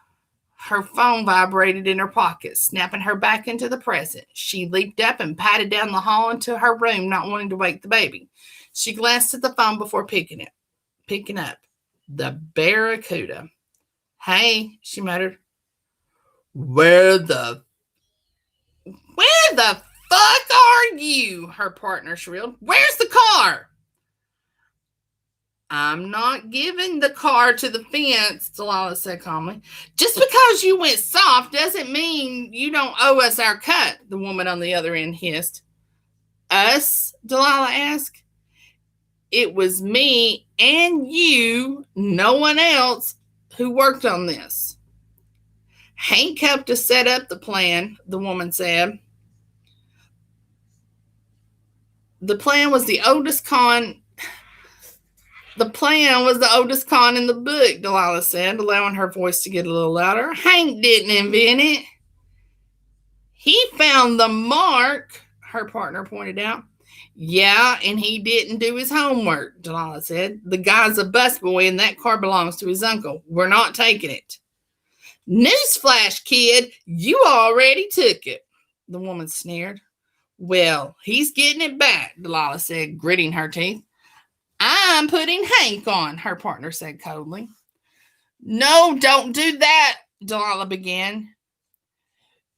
her phone vibrated in her pocket, snapping her back into the present. She leaped up and patted down the hall into her room, not wanting to wake the baby. She glanced at the phone before picking up. The Barracuda. "Hey," she muttered. Where the fuck are you?" her partner shrilled. "Where's the car?" "I'm not giving the car to the fence," Delilah said calmly. "Just because you went soft doesn't mean you don't owe us our cut," the woman on the other end hissed. "Us?" Delilah asked. "It was me and you, no one else, who worked on this." "Hank helped us set up the plan," the woman said. The plan was the oldest con. The plan was the oldest con in the book, Delilah said, allowing her voice to get a little louder. Hank didn't invent it. He found the mark, her partner pointed out. Yeah, and he didn't do his homework, Delilah said. The guy's a busboy and that car belongs to his uncle. We're not taking it. Newsflash, kid, you already took it, the woman sneered. Well, he's getting it back, Delilah said, gritting her teeth. I'm putting Hank on, her partner said coldly. No, don't do that, Delilah began.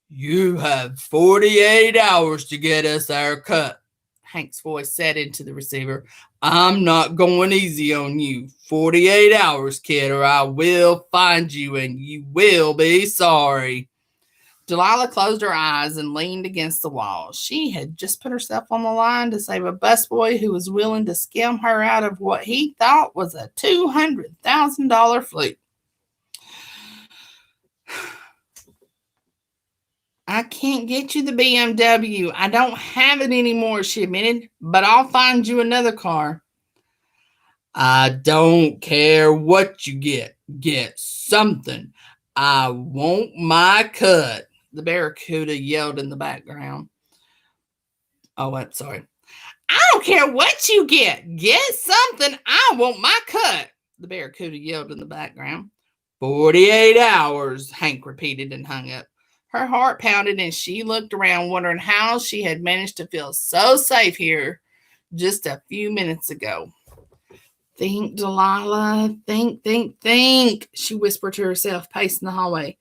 You have 48 hours to get us our cut, Hank's voice said into the receiver. I'm not going easy on you. 48 hours, kid, or I will find you and you will be sorry. Delilah closed her eyes and leaned against the wall. She had just put herself on the line to save a busboy who was willing to skim her out of what he thought was a $200,000 fluke. I can't get you the BMW. I don't have it anymore, she admitted, but I'll find you another car. I don't care what you get. Get something. I want my cut, the barracuda yelled in the background. Oh, I'm sorry. I don't care what you get. Get something. I want my cut, the barracuda yelled in the background. 48 hours, Hank repeated and hung up. Her heart pounded and she looked around, wondering how she had managed to feel so safe here just a few minutes ago. Think, Delilah. Think, she whispered to herself, pacing the hallway.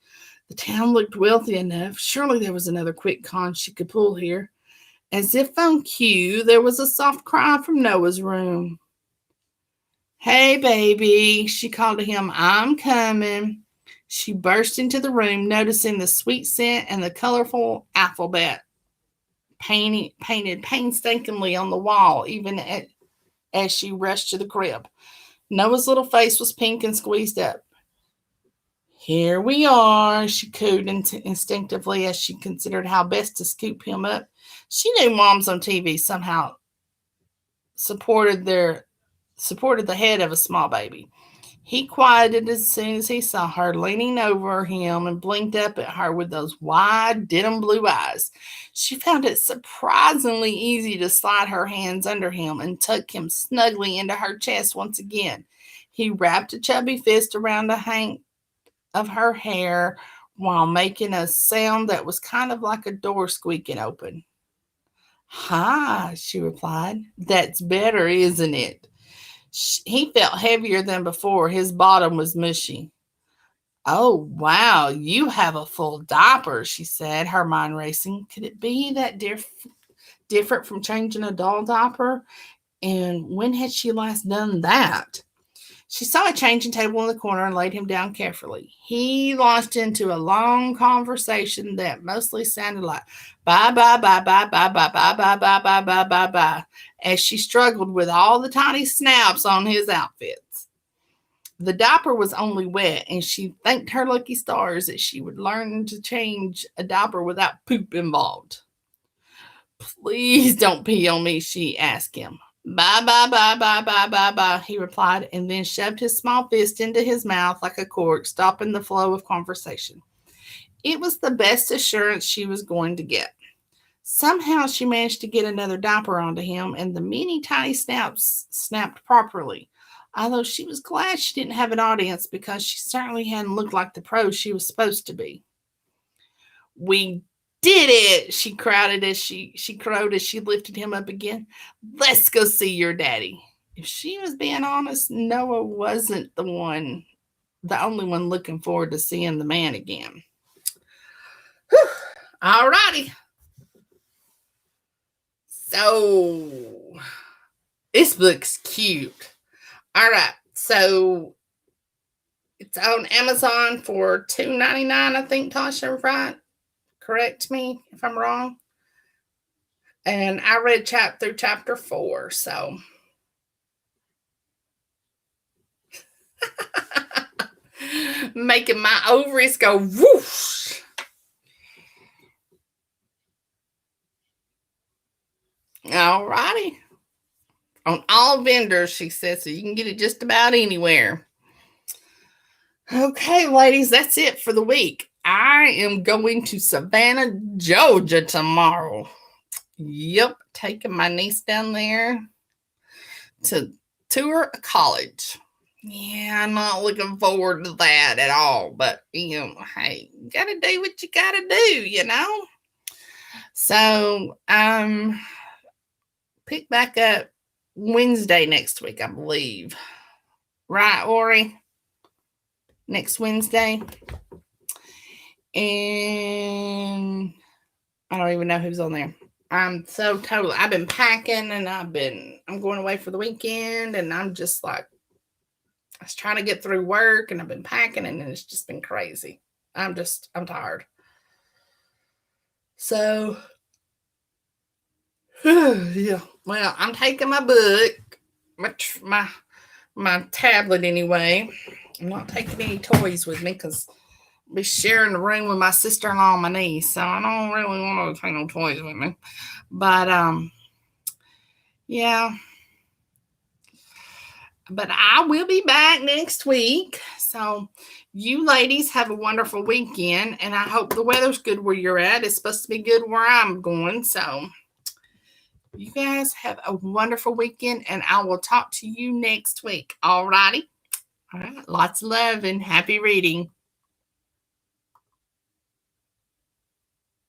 The town looked wealthy enough. Surely there was another quick con she could pull here. As if on cue, there was a soft cry from Noah's room. Hey, baby, she called to him. I'm coming. She burst into the room, noticing the sweet scent and the colorful alphabet painted painstakingly on the wall, even as she rushed to the crib. Noah's little face was pink and squeezed up. Here we are, she cooed instinctively as she considered how best to scoop him up. She knew moms on TV somehow supported the head of a small baby. He quieted as soon as he saw her, leaning over him and blinked up at her with those wide denim blue eyes. She found it surprisingly easy to slide her hands under him and tuck him snugly into her chest once again. He wrapped a chubby fist around a hank of her hair while making a sound that was kind of like a door squeaking open. Hi, she replied. That's better, isn't it? He felt heavier than before. His bottom was mushy. Oh, wow, you have a full diaper, she said, her mind racing. Could it be that different from changing a doll diaper? And when had she last done that? She saw a changing table in the corner and laid him down carefully. He launched into a long conversation that mostly sounded like bye, bye, bye, bye, bye, bye, bye, bye, bye, bye, bye, bye, bye, as she struggled with all the tiny snaps on his outfits. The diaper was only wet, and she thanked her lucky stars that she would learn to change a diaper without poop involved. Please don't pee on me, she asked him. Bye, bye, bye, bye, bye, bye, bye, he replied, and then shoved his small fist into his mouth like a cork, stopping the flow of conversation. It was the best assurance she was going to get. Somehow she managed to get another diaper onto him, and the many tiny snaps snapped properly, although she was glad she didn't have an audience because she certainly hadn't looked like the pro she was supposed to be. We did it, she crowed as she crowed as she lifted him up again. Let's go see your daddy. If she was being honest, Noah wasn't the only one looking forward to seeing the man again. Whew. All righty. So this book's cute. All right. So it's on Amazon for $2.99, I think, Tasha, right? Correct me if I'm wrong. And I read through chapter 4, so making my ovaries go whoosh. All righty. all vendors, she said, so you can get it just about anywhere. Okay, ladies, that's it for the week. I am going to Savannah, Georgia tomorrow. Yep, taking my niece down there to tour a college. Yeah, I'm not looking forward to that at all. But, hey, you gotta do what you gotta do. So, pick back up Wednesday next week, I believe. Right, Ori? Next Wednesday. And I don't even know who's on there. I'm so totally. I've been packing and I'm going away for the weekend and I'm just like, I was trying to get through work and I've been packing and it's just been crazy. I'm tired. So, yeah. Well, I'm taking my book, my my tablet anyway. I'm not taking any toys with me because I'll be sharing the room with my sister-in-law and my niece, so I don't really want to take no toys with me. But yeah. But I will be back next week. So you ladies have a wonderful weekend, and I hope the weather's good where you're at. It's supposed to be good where I'm going. So you guys have a wonderful weekend, and I will talk to you next week. All righty. All right. Lots of love and happy reading.